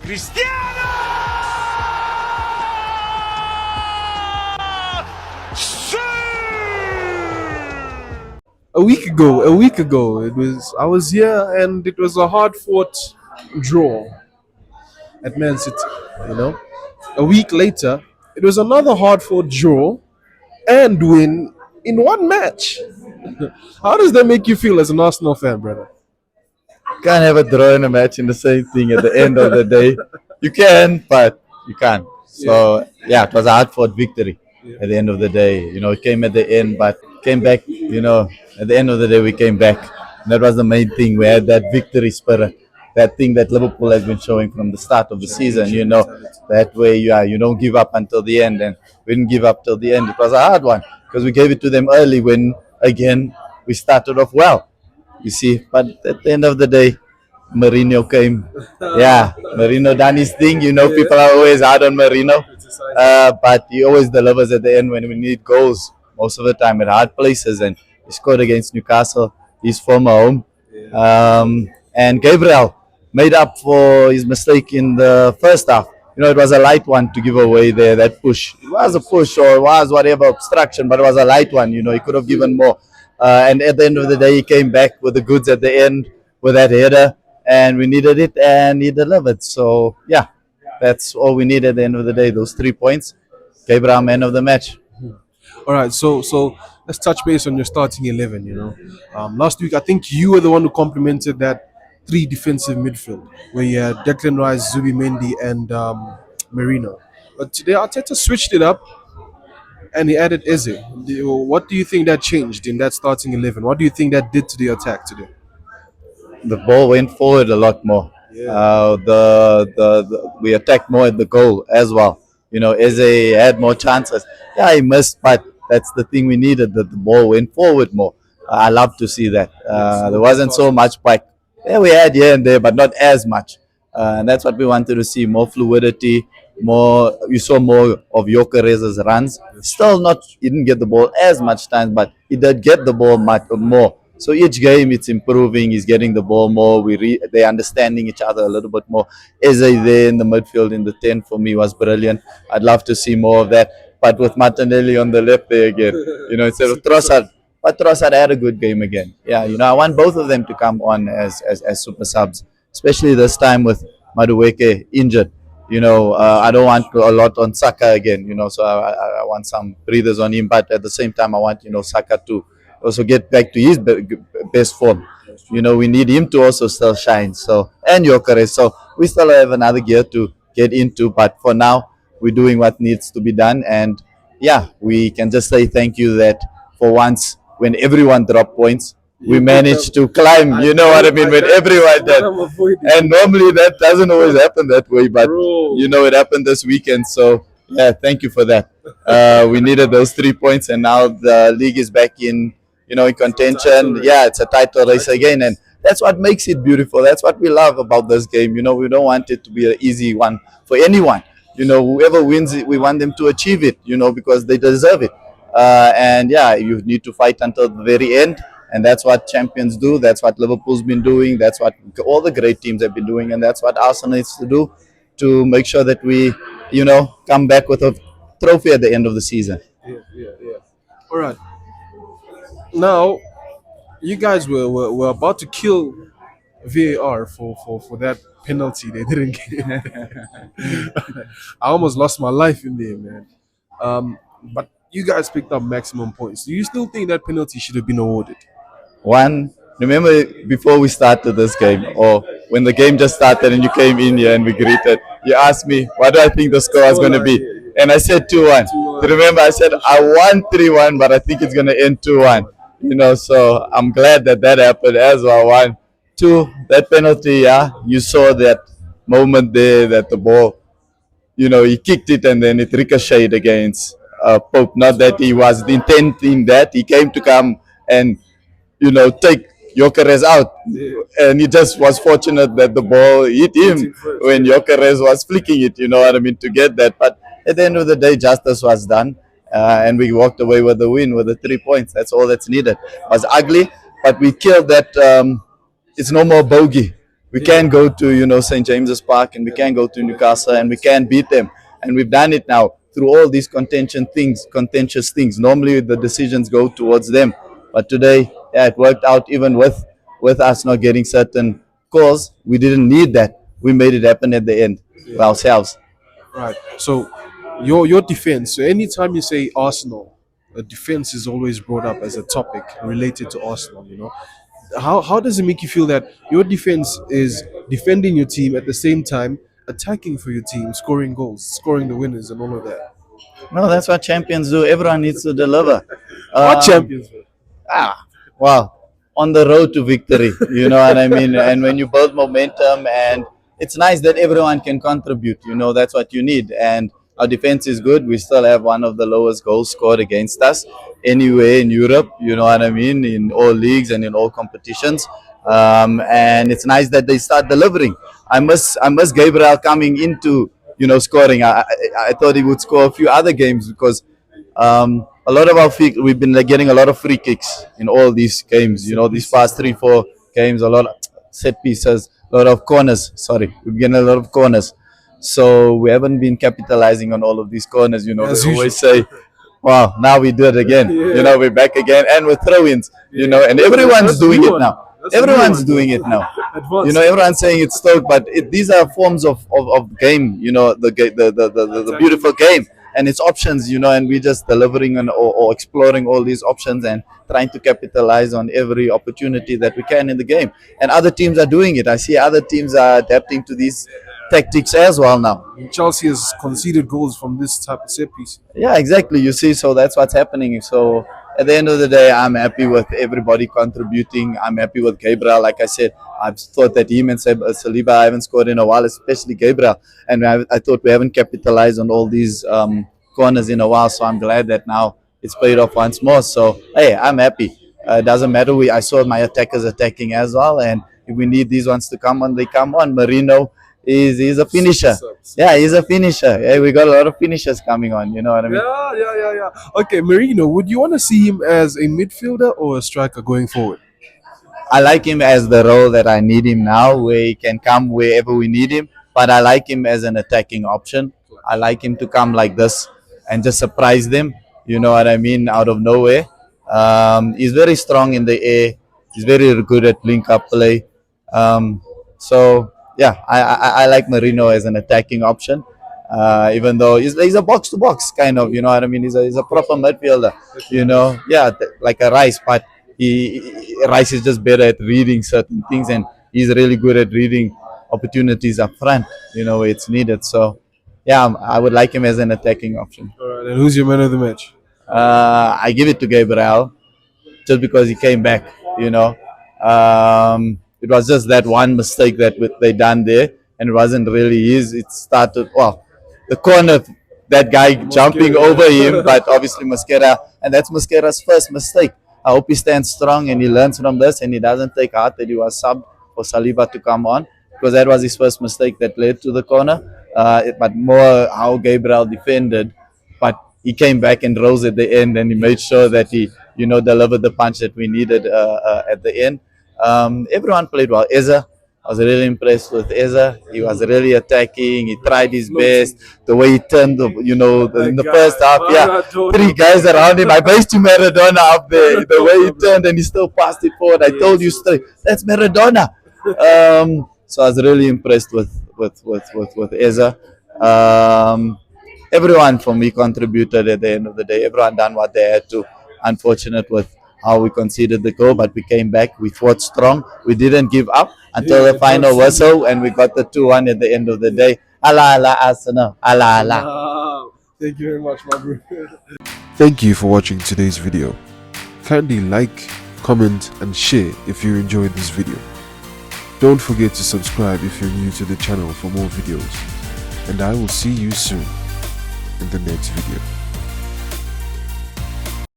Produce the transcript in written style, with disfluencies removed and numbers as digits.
Cristiano! Sí! A week ago, I was here and it was a hard-fought draw at Man City. You know, a week later, it was another hard-fought draw and win in one match. How does that make you feel as an Arsenal fan, brother? Can't have a draw in a match in the same thing at the end of the day. You can, but you can't. So yeah, it was a hard fought victory at the end of the day. It came at the end, but came back. At the end of the day, we came back. And that was the main thing. We had that victory spirit, that thing that Liverpool has been showing from the start of the season. That way, you don't give up until the end, and we didn't give up till the end. It was a hard one because we gave it to them early when again we started off well, you see. But at the end of the day, Mourinho came. Yeah, Mourinho done his thing. People are always hard on Mourinho, but he always delivers at the end when we need goals. Most of the time at hard places, and he scored against Newcastle, his former home. And Gabriel made up for his mistake in the first half. It was a light one to give away there, that push. It was a push or it was whatever obstruction, but it was a light one. He could have given more. And at the end of the day, he came back with the goods at the end with that header, and we needed it, and he delivered. So, yeah, that's all we need at the end of the day, those 3 points. Gabriel, man of the match. All right, so let's touch base on your starting 11. Last week I think you were the one who complimented that three defensive midfield where you had Declan Rice, Zubimendi, and Merino. But today Arteta switched it up and he added Eze. What do you think that changed in that starting 11? What do you think that did to the attack today? The ball went forward a lot more. We attacked more at the goal as well. Eze had more chances. Yeah, he missed, but that's the thing we needed. That the ball went forward more. I love to see that. There wasn't so much back. Yeah, we had here and there, but not as much. And that's what we wanted to see: more fluidity, more. You saw more of Jokeres's runs. Still not. He didn't get the ball as much time, but he did get the ball much more. So each game it's improving. He's getting the ball more. They're understanding each other a little bit more. Eze there in the midfield in the 10 for me was brilliant. I'd love to see more of that. But with Martinelli on the left there again, instead of Trossard. But Trossard had a good game again. Yeah, I want both of them to come on as super subs, especially this time with Madueke injured. I don't want a lot on Saka again, so I want some breathers on him. But at the same time, I want, Saka to also get back to his best form. We need him to also still shine. So, and Gyökeres. So we still have another gear to get into. But for now, we're doing what needs to be done. And yeah, we can just say thank you that for once, when everyone dropped points, we managed to climb. You know what I mean? When everyone did. And normally that doesn't always happen that way, but it happened this weekend. So yeah, thank you for that. We needed those 3 points, and now the league is back in contention. Yeah, it's a title race again, and that's what makes it beautiful. That's what we love about this game. We don't want it to be an easy one for anyone. Whoever wins it, we want them to achieve it. Because they deserve it. And yeah, you need to fight until the very end. And that's what champions do. That's what Liverpool's been doing. That's what all the great teams have been doing. And that's what Arsenal needs to do to make sure that we, come back with a trophy at the end of the season. Yeah. All right. Now, you guys were about to kill VAR for that penalty they didn't get. I almost lost my life in there, man. But you guys picked up maximum points. Do you still think that penalty should have been awarded? One, remember before we started this game, or when the game just started and you came in here and we greeted, you asked me, what do I think the score is going to be? And I said 2-1. Remember, I said, I won 3-1, but I think it's going to end 2-1. So I'm glad that happened as well. 1, 2, that penalty, yeah, you saw that moment there that the ball, he kicked it and then it ricocheted against Pope. Not that he was intending that. He came to come and take Jokeres out. And he just was fortunate that the ball hit him when Jokeres was flicking it, to get that. But at the end of the day, justice was done. And we walked away with the win, with the 3 points. That's all that's needed. It was ugly, but we killed that. It's no more bogey. We can go to, St. James's Park, and we can go to Newcastle, and we can beat them. And we've done it now through all these contentious things. Normally the decisions go towards them, but today, yeah, it worked out. Even with us not getting certain calls, we didn't need that. We made it happen at the end ourselves. Right. So your defense. So anytime you say Arsenal, defense is always brought up as a topic related to Arsenal. How does it make you feel that your defense is defending your team at the same time attacking for your team, scoring goals, scoring the winners, and all of that? No, that's what champions do. Everyone needs to deliver. What Um, champions? Man? well, on the road to victory, you know what I mean? And when you build momentum, and it's nice that everyone can contribute, that's what you need. And our defense is good. We still have one of the lowest goals scored against us anywhere in Europe, you know what I mean, in all leagues and in all competitions. And it's nice that they start delivering. I miss Gabriel coming into, scoring. I thought he would score a few other games because a lot of we've been like, getting a lot of free kicks in all these games. These past 3-4 games, a lot of set pieces, a lot of corners. Sorry, we've getting a lot of corners. So we haven't been capitalizing on all of these corners. As They usual. always say, "Wow, now we do it again." Yeah. We're back again, and with throw-ins. And everyone's That's a doing new it one. now. That's a new Everyone's one. doing it now. Advanced. Everyone's saying it's Stoke, but these are forms of game. The beautiful game, and it's options. And we're just delivering or exploring all these options and trying to capitalize on every opportunity that we can in the game. And other teams are doing it. I see other teams are adapting to these tactics as well now. Chelsea has conceded goals from this type of set piece. Yeah, exactly. You see, so that's what's happening. So at the end of the day, I'm happy with everybody contributing. I'm happy with Gabriel. Like I said, I thought that him and Saliba haven't scored in a while, especially Gabriel. And I thought we haven't capitalized on all these corners in a while. So I'm glad that now it's paid off once more. So, hey, I'm happy. It doesn't matter. I saw my attackers attacking as well. And if we need these ones to come on, they come on. Marino he's a finisher. Yeah, he's a finisher. Yeah, we got a lot of finishers coming on. You know what I mean? Yeah. Okay, Marino, would you want to see him as a midfielder or a striker going forward? I like him as the role that I need him now, where he can come wherever we need him. But I like him as an attacking option. I like him to come like this and just surprise them. You know what I mean? Out of nowhere. He's very strong in the air. He's very good at link up play. So yeah, I like Marino as an attacking option. Even though he's a box to box kind of, you know what I mean? He's a proper midfielder, yeah, like a Rice, but Rice is just better at reading certain things, and he's really good at reading opportunities up front, where it's needed. So yeah, I would like him as an attacking option. All right, and who's your man of the match? I give it to Gabriel just because he came back, It was just that one mistake that they done there, and it wasn't really his. It started, the corner, that guy jumping over him, but obviously Mosquera, and that's Mosquera's first mistake. I hope he stands strong and he learns from this, and he doesn't take heart that he was subbed for Saliba to come on, because that was his first mistake that led to the corner. But more how Gabriel defended, but he came back and rose at the end, and he made sure that he, delivered the punch that we needed at the end. Everyone played well. Eza, I was really impressed with Eza. He was really attacking. He tried his best. The way he turned, in the first half, three guys around him. I based to Maradona up there. The way he turned and he still passed it forward. I told you straight, that's Maradona. So I was really impressed with Eza. Everyone for me contributed at the end of the day. Everyone done what they had to. Unfortunate with how we conceded the goal, but we came back. We fought strong. We didn't give up until the final whistle, and we got the 2-1 at the end of the day. Allah, Allah, Arsenal. Allah, Allah. Thank you very much, my bro. Thank you for watching today's video. Kindly like, comment, and share if you enjoyed this video. Don't forget to subscribe if you're new to the channel for more videos. And I will see you soon in the next video.